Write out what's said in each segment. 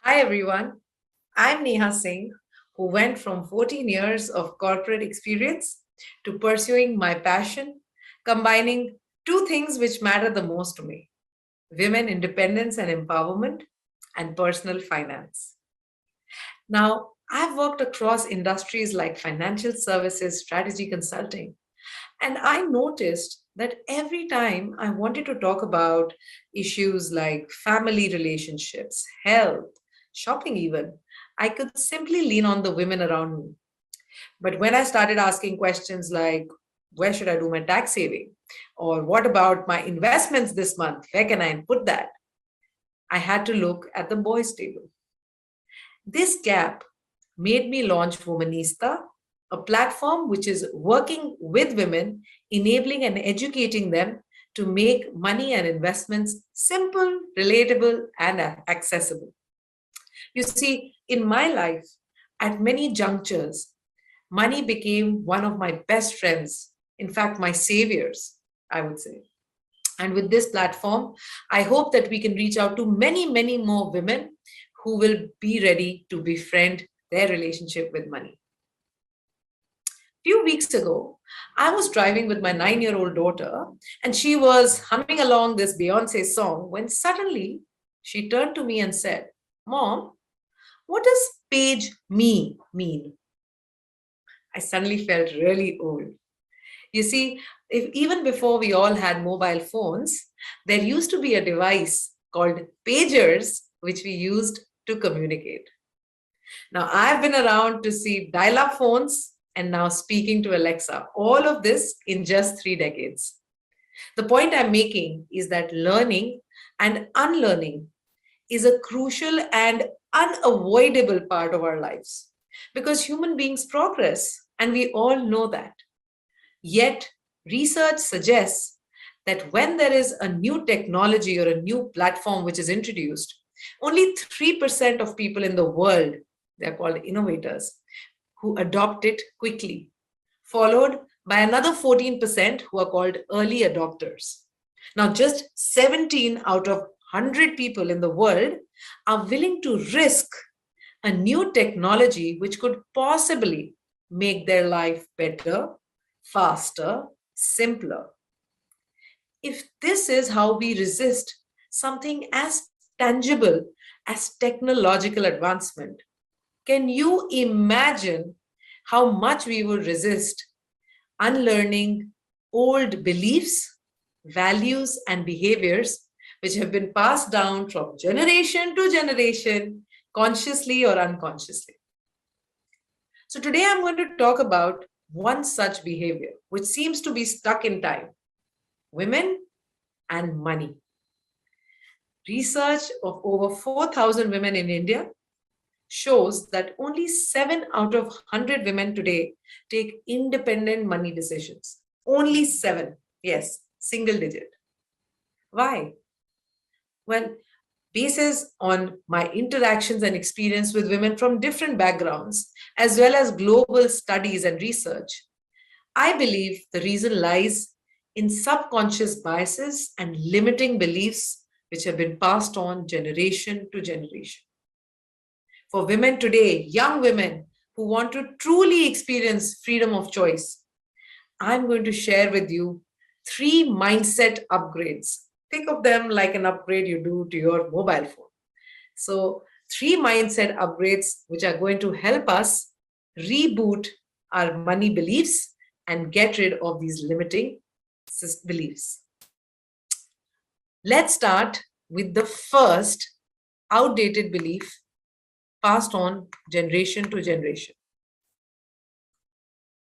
Hi everyone, I'm Neha Singh, who went from 14 years of corporate experience to pursuing my passion, combining two things which matter the most to me: women independence and empowerment, and personal finance. Now, I've worked across industries like financial services, strategy consulting, and I noticed that every time I wanted to talk about issues like family relationships, health, shopping, even, I could simply lean on the women around me. But when I started asking questions like, where should I do my tax saving? Or what about my investments this month? Where can I put that? I had to look at the boys' table. This gap made me launch Womoneysta, a platform which is working with women, enabling and educating them to make money and investments simple, relatable, and accessible. You see, in my life, at many junctures, money became one of my best friends, in fact, my saviors, I would say. And with this platform, I hope that we can reach out to many, many more women who will be ready to befriend their relationship with money. Few weeks ago, I was driving with my 9-year-old daughter, and she was humming along this Beyonce song when suddenly she turned to me and said, Mom, what does page me mean? I suddenly felt really old. You see, if even before we all had mobile phones, there used to be a device called pagers, which we used to communicate. Now, I've been around to see dial up phones and now speaking to Alexa, all of this in just 3 decades. The point I'm making is that learning and unlearning is a crucial and unavoidable part of our lives because human beings progress, and we all know that. Yet, research suggests that when there is a new technology or a new platform which is introduced, only 3% of people in the world, they're called innovators, who adopt it quickly, followed by another 14% who are called early adopters. Now, just 17 out of 100 people in the world are willing to risk a new technology which could possibly make their life better, faster, simpler. If this is how we resist something as tangible as technological advancement, can you imagine how much we would resist unlearning old beliefs, values, and behaviors which have been passed down from generation to generation, consciously or unconsciously? So, today I'm going to talk about one such behavior which seems to be stuck in time: women and money. Research of over 4,000 women in India shows that only 7 out of 100 women today take independent money decisions. Only 7. Yes, single digit. Why? Well, basis on my interactions and experience with women from different backgrounds, as well as global studies and research, I believe the reason lies in subconscious biases and limiting beliefs which have been passed on generation to generation. For women today, young women who want to truly experience freedom of choice, I'm going to share with you 3 mindset upgrades. Think of them like an upgrade you do to your mobile phone. So, 3 mindset upgrades which are going to help us reboot our money beliefs and get rid of these limiting beliefs. Let's start with the first outdated belief passed on generation to generation.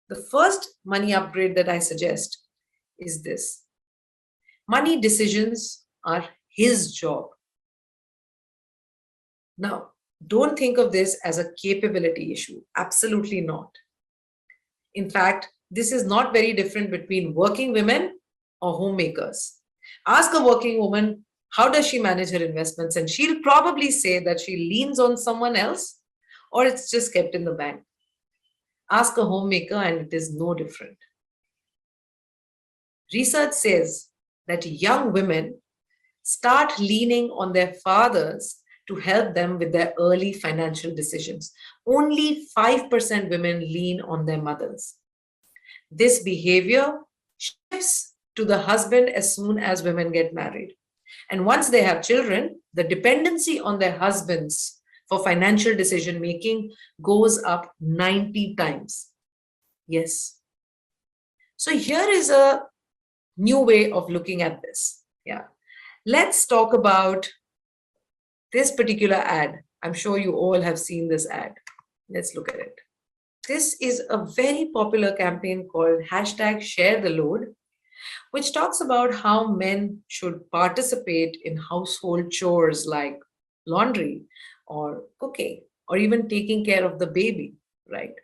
The first money upgrade that I suggest is this: money decisions are his job. Now, don't think of this as a capability issue. Absolutely not. In fact, this is not very different between working women or homemakers. Ask a working woman, how does she manage her investments? And she'll probably say that she leans on someone else or it's just kept in the bank. Ask a homemaker, and it is no different. Research says that young women start leaning on their fathers to help them with their early financial decisions. Only 5% women lean on their mothers. This behavior shifts to the husband as soon as women get married. And once they have children, the dependency on their husbands for financial decision making goes up 90 times. Yes. So here is a new way of looking at this. Yeah. Let's talk about this particular ad. I'm sure you all have seen this ad. Let's look at it. This is a very popular campaign called hashtag share the load, which talks about how men should participate in household chores like laundry or cooking or even taking care of the baby, right?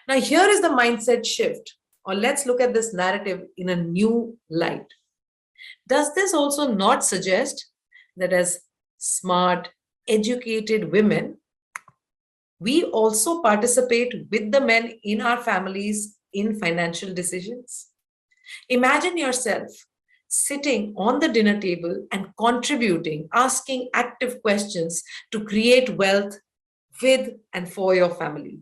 Now, here is the mindset shift, or let's look at this narrative in a new light. Does this also not suggest that as smart, educated women, we also participate with the men in our families in financial decisions? Imagine yourself sitting on the dinner table and contributing, asking active questions to create wealth with and for your family.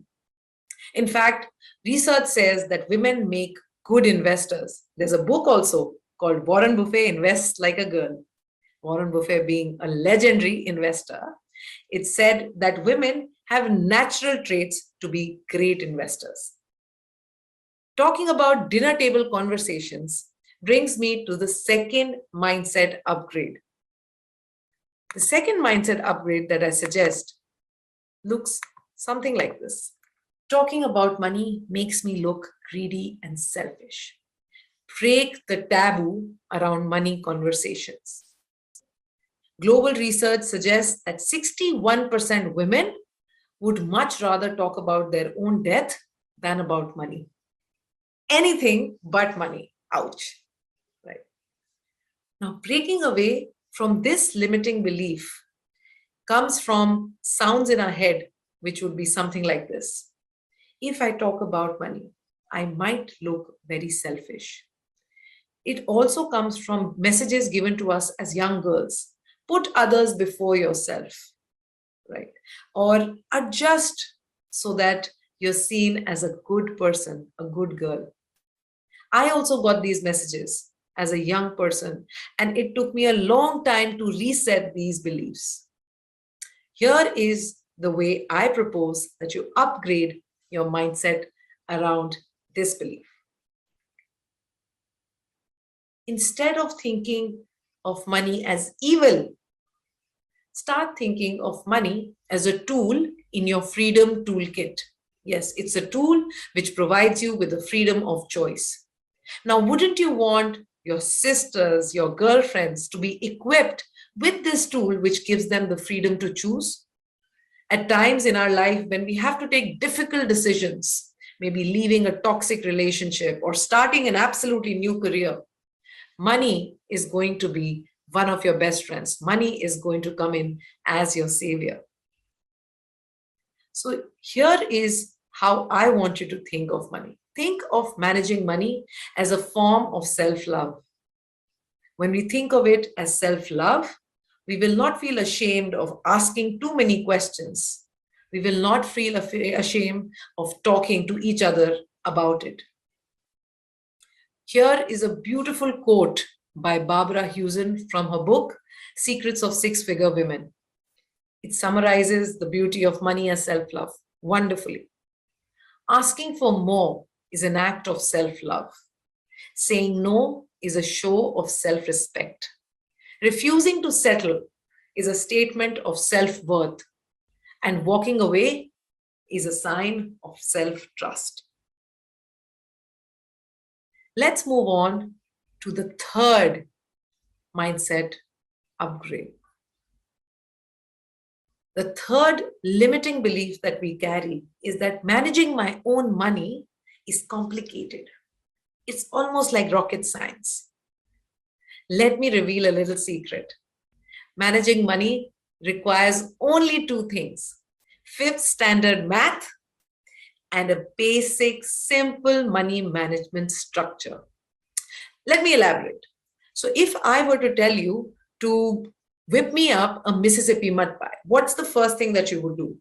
In fact, research says that women make good investors. There's a book also called Warren Buffett Invests Like a Girl. Warren Buffett being a legendary investor, it said that women have natural traits to be great investors. Talking about dinner table conversations brings me to the second mindset upgrade. The second mindset upgrade that I suggest looks something like this. Talking about money makes me look greedy and selfish. Break the taboo around money conversations. Global research suggests that 61% women would much rather talk about their own death than about money. Anything but money. Ouch. Right. Now, breaking away from this limiting belief comes from sounds in our head, which would be something like this. If I talk about money, I might look very selfish. It also comes from messages given to us as young girls. Put others before yourself, right? Or adjust so that you're seen as a good person, a good girl. I also got these messages as a young person, and it took me a long time to reset these beliefs. Here is the way I propose that you upgrade your mindset around this belief. Instead of thinking of money as evil, start thinking of money as a tool in your freedom toolkit. Yes, it's a tool which provides you with the freedom of choice. Now, wouldn't you want your sisters, your girlfriends to be equipped with this tool which gives them the freedom to choose? At times in our life when we have to take difficult decisions, maybe leaving a toxic relationship or starting an absolutely new career, money is going to be one of your best friends. Money is going to come in as your savior. So here is how I want you to think of money. Think of managing money as a form of self-love. When we think of it as self-love, we will not feel ashamed of asking too many questions. We will not feel ashamed of talking to each other about it. Here is a beautiful quote by Barbara Hewson from her book, Secrets of Six-Figure Women. It summarizes the beauty of money as self-love wonderfully. Asking for more is an act of self-love. Saying no is a show of self-respect. Refusing to settle is a statement of self-worth. And walking away is a sign of self-trust. Let's move on to the third mindset upgrade. The third limiting belief that we carry is that managing my own money is complicated. It's almost like rocket science. Let me reveal a little secret. Managing money requires only two things: fifth standard math and a basic, simple money management structure. Let me elaborate. So if I were to tell you to Whip me up a Mississippi mud pie. What's the first thing that you would do?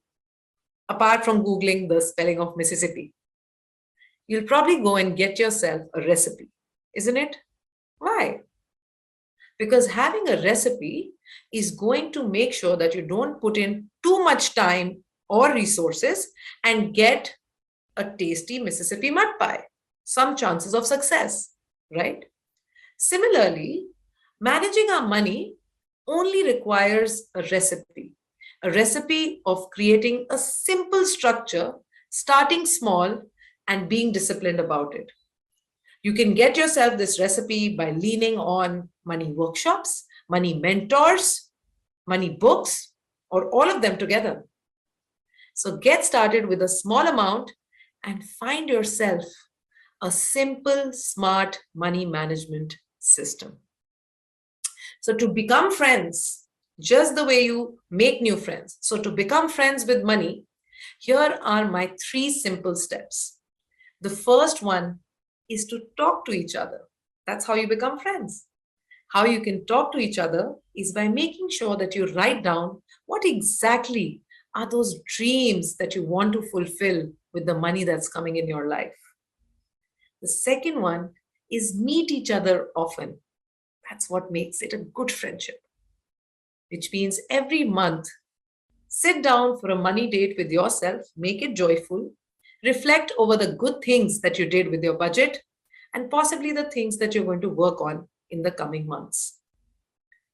Apart from Googling the spelling of Mississippi, you'll probably go and get yourself a recipe, isn't it? Why? Because having a recipe is going to make sure that you don't put in too much time or resources and get a tasty Mississippi mud pie. Some chances of success, right? Similarly, managing our money only requires a recipe of creating a simple structure, starting small, and being disciplined about it. You can get yourself this recipe by leaning on money workshops, money mentors, money books, or all of them together. So get started with a small amount and find yourself a simple, smart money management system. So to become friends, just the way you make new friends. So to become friends with money, here are my 3 simple steps. The first one is to talk to each other. That's how you become friends. How you can talk to each other is by making sure that you write down what exactly are those dreams that you want to fulfill with the money that's coming in your life. The second one is meet each other often. That's what makes it a good friendship, which means every month, sit down for a money date with yourself, make it joyful, reflect over the good things that you did with your budget, and possibly the things that you're going to work on in the coming months.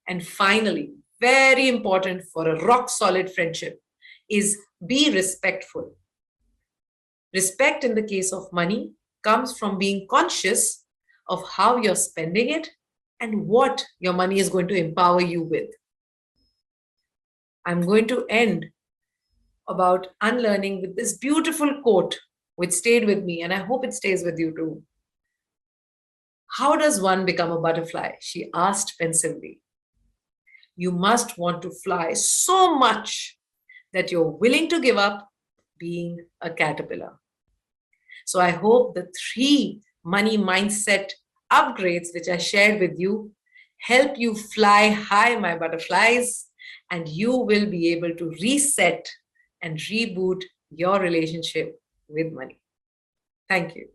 And finally, very important for a rock solid friendship is be respectful. Respect in the case of money comes from being conscious of how you're spending it and what your money is going to empower you with. I'm going to end about unlearning with this beautiful quote which stayed with me, and I hope it stays with you too. How does one become a butterfly? She asked pensively. You must want to fly so much that you're willing to give up being a caterpillar. So I hope the 3 money mindset upgrades which I shared with you help you fly high, my butterflies, and you will be able to reset and reboot your relationship with money. Thank you.